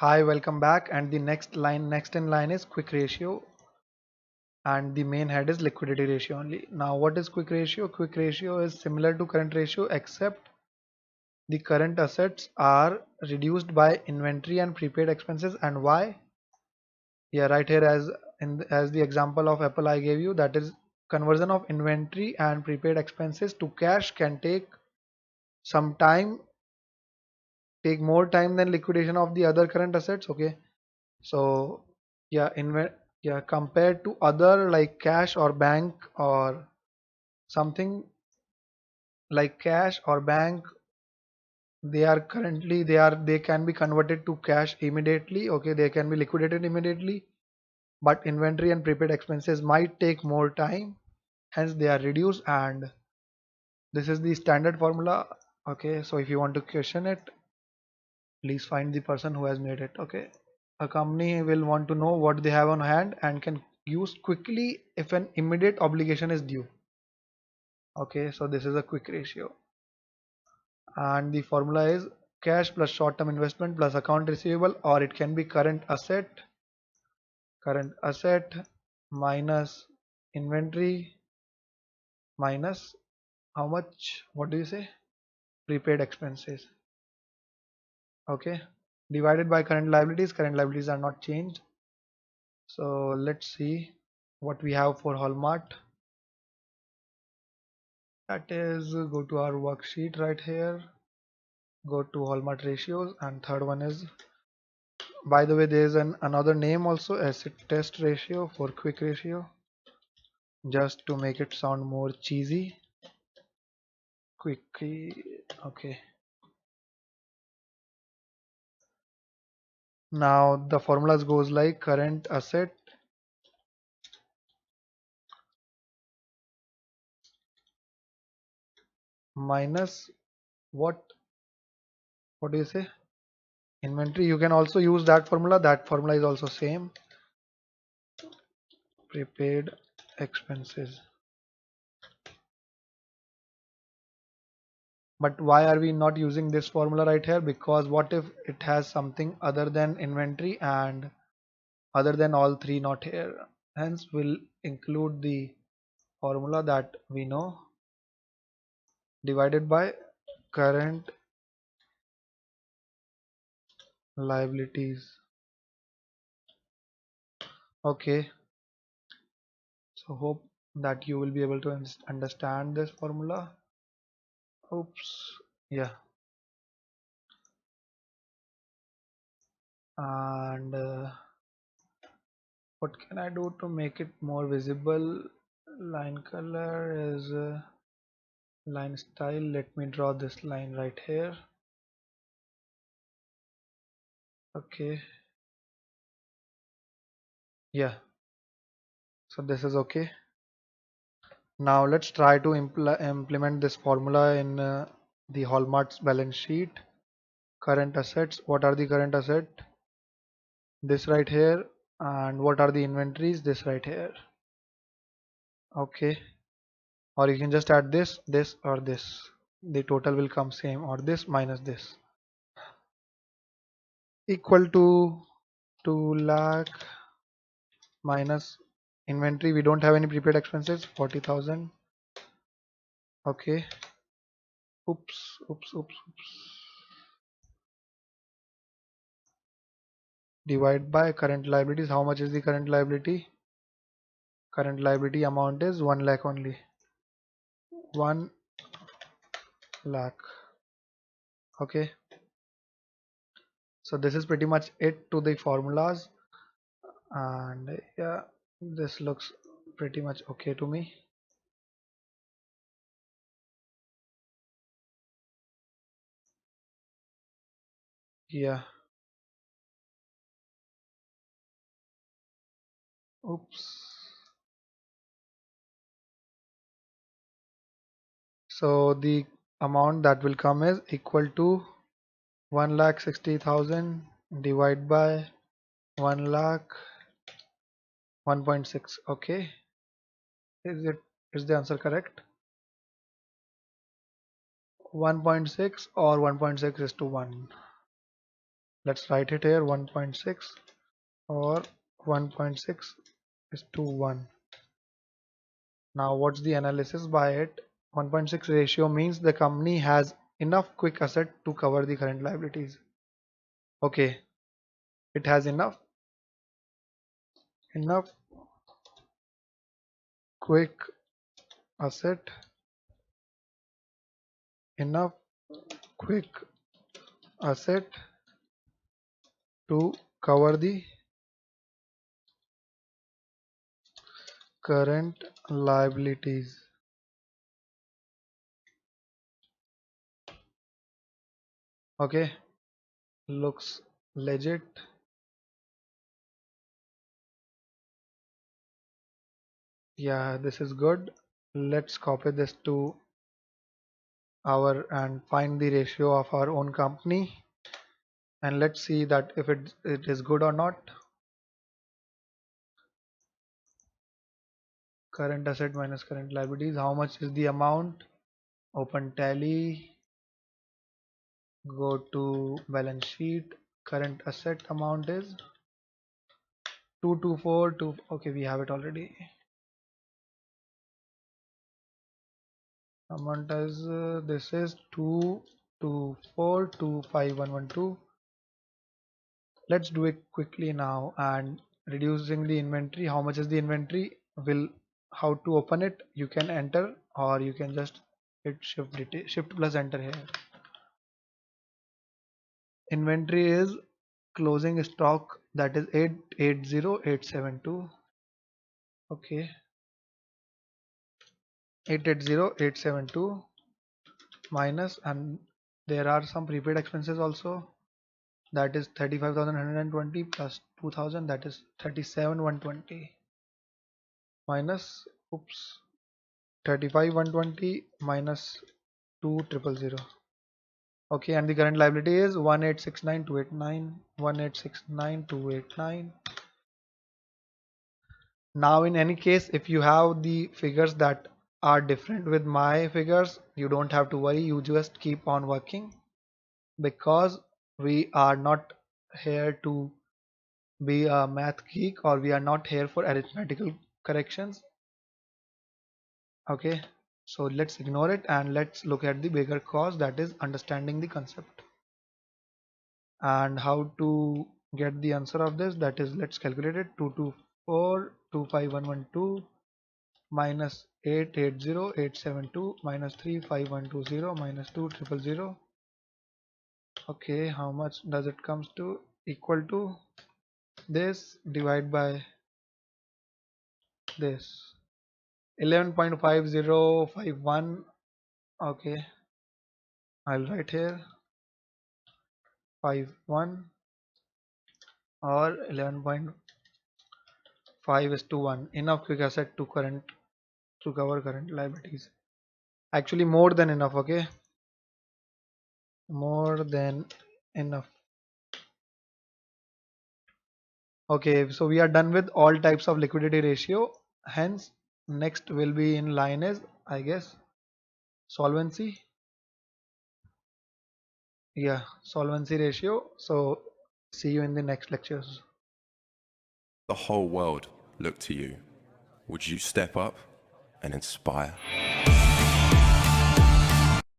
Hi, welcome back. And the next in line is quick ratio, and the main head is liquidity ratio only. Now, what is quick ratio? Quick ratio is similar to current ratio, except the current assets are reduced by inventory and prepaid expenses. And why? Yeah, right here as the example of Apple I gave you, that is conversion of inventory and prepaid expenses to cash can some time, take more time than liquidation of the other current assets. Okay, so yeah, compared to other like cash or bank or something like cash or bank, they can be converted to cash immediately. Okay, they can be liquidated immediately, but inventory and prepaid expenses might take more time, hence they are reduced. And this is the standard formula. Okay, so if you want to question it, please find the person who has made it. Okay, a company will want to know what they have on hand and can use quickly if an immediate obligation is due. Okay, so this is a quick ratio, and the formula is cash plus short-term investment plus account receivable, or it can be current asset minus inventory minus how much, what do you say, prepaid expenses. Okay, divided by current liabilities are not changed. So let's see what we have for Hallmark. That is, go to our worksheet right here, go to Hallmark ratios, and third one is, by the way, there is another name also, acid test ratio for quick ratio, just to make it sound more cheesy. Quickly, okay. Now the formulas goes like current asset minus what what do you say, inventory. You can also use that formula. That formula is also same, prepaid expenses. But why are we not using this formula right here? Because what if it has something other than inventory and other than all three not here? Hence we'll include the formula that we know, divided by current liabilities. Okay, so hope that you will be able to understand this formula. Oops, yeah. And what can I do to make it more visible? Line color is line style. Let me draw this line right here. Okay, yeah, so this is okay. Now let's try to implement this formula in the Hallmark's balance sheet. Current assets, what are the current asset? This right here. And what are the inventories? This right here. Okay, or you can just add this or this, the total will come same, or this minus this, equal to 2 lakh minus inventory. We don't have any prepaid expenses, 40,000. Okay, oops, divide by current liabilities. How much is the current liability? Current liability amount is 1 lakh only. 1 lakh. Okay, so this is pretty much it to the formulas. And yeah, this looks pretty much okay to me. Yeah, oops. So the amount that will come is equal to 1,60,000 divided by 1 lakh, 1.6. Okay, is the answer correct? 1.6 or 1.6 is to 1. Let's write it here 1.6 or 1.6 is to 1. Now what's the analysis by it? 1.6 ratio means the company has enough quick asset to cover the current liabilities. Okay, it has enough quick asset, enough quick asset to cover the current liabilities. Okay, looks legit. Yeah, this is good. Let's copy this to our and find the ratio of our own company, and let's see that if it is good or not. Current asset minus current liabilities. How much is the amount? Open tally, go to balance sheet. Current asset amount is 2242. Okay, we have it already. Amount is this is 224,25112. Let's do it quickly now. And reducing the inventory, how much is the inventory? Will how to open it? You can enter, or you can just hit shift plus enter here. Inventory is closing stock, that is 880872. Okay, 880872 minus, and there are some prepaid expenses also, that is 35,120 plus 2000, that is 37,120 minus, oops, 35,120 minus 2,000. Okay, and the current liability is 1869289, 1869289. Now in any case, if you have the figures that are different with my figures, you don't have to worry, you just keep on working, because we are not here to be a math geek, or we are not here for arithmetical corrections. Okay, so let's ignore it and let's look at the bigger cause, that is understanding the concept and how to get the answer of this. That is, let's calculate it. 224,25112 minus 880872 minus 35120 minus 2000. Okay, how much does it comes to? Equal to this divide by this, 11.5051. Okay, I'll write here 51, or 11.5 is to 1. Enough quick asset to cover current liabilities. Actually more than enough. Okay, more than enough. Okay, so we are done with all types of liquidity ratio. Hence next will be in line is, I guess, solvency. Yeah, solvency ratio. So see you in the next lectures. The whole world look to you. Would you step up and inspire?